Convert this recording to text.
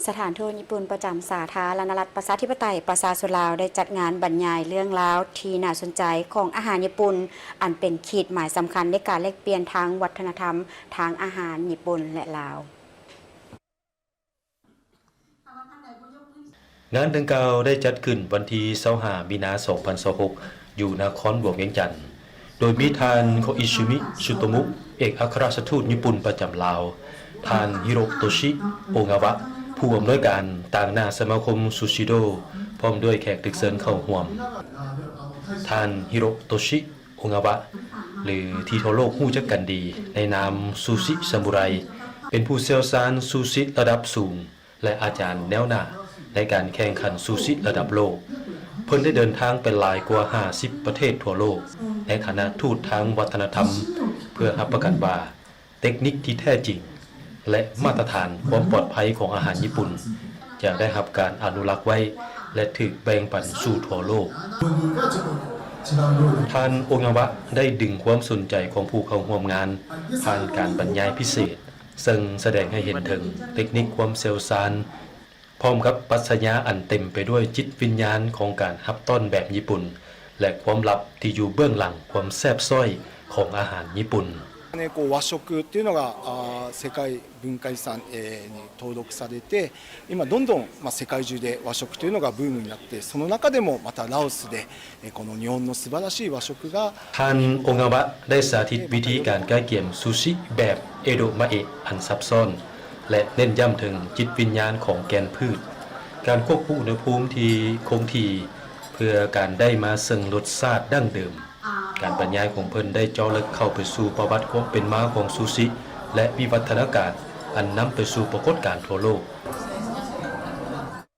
สถานทูตญี่ปุ่นประจำสาธารณรัฐประชาธิปไตยประชาชนลาวได้จัดงานบรรยายเรื่องราวที่น่าสนใจของอาหารญี่ปุ่นอันเป็นขีดหมายสำคัญในการแลกเปลี่ยนทางวัฒนธรรมทางอาหารญี่ปุ่นและลาวงานดังกล่าวได้จัดขึ้นวันที่25มีนาคม 2026 อยู่นครหลวงเวียงจันทน์โดยมีท่านโคอิชิมิ ชุโตมุเอกอัครราชทูตญี่ปุ่นประจำลาวท่านฮิโรโตชิ โองาวะผู้อำนวยการต่างหน้าสมาคมซูชิโดพร้อมด้วยแขกตึกเซินเข้าร่วมท่านฮิโรโตชิ โองาวะหรือที่ทั่วโลกรู้จักกันดีในนามซูชิซามูไรเป็นผู้เชี่ยวชาญซูชิระดับสูงและอาจารย์แนวหน้าในการแข่งขันซูชิระดับโลกเพิ่นได้เดินทางไปหลายกว่า50ประเทศทั่วโลกในฐานะทูตทางวัฒนธรรมเพื่อรับประกันว่าเทคนิคที่แท้จริงและมาตรฐานความปลอดภัยของอาหารญี่ปุ่นจะได้รับการอนุรักษ์ไว้และถูกแบ่งปันสู่ทั่วโลกท่านโองาวะได้ดึงความสนใจของผู้เข้าร่วมงานผ่านการบรรยายพิเศษซึ่งแสดงให้เห็นถึงเทคนิคความเชี่ยวชาญพร้อมกับปรัชญาอันเต็มไปด้วยจิตวิญญาณของการรับต้อนแบบญี่ปุ่นและความลับที่อยู่เบื้องหลังความแซ่บซ้อยของอาหารญี่ปุ่น和食っていうのが世界文化遺産に登録されて今どんどん世界中で和食というのがブームになってその中でもまたラオスでこの日本の素晴らしい和食がท่านโองาวะได้สาธิตวิธีการใกล้เคียงซูชิแบบเอโดมะเอะอันซับซ้อนและเน้นย้ำถึงจิตวิญญาณของแกนพืชการควบคุมอุณหภูมิที่คงที่เพื่อการได้มาซึ่งรสชาติดั้งเดิมการบรรยายของเพิ่นได้เจาะลึกเข้าไปสู่ประวัติความเป็นมาของซูชิและวิวัฒนาการอันนำไปสู่ปรากฏการณ์ทั่วโลก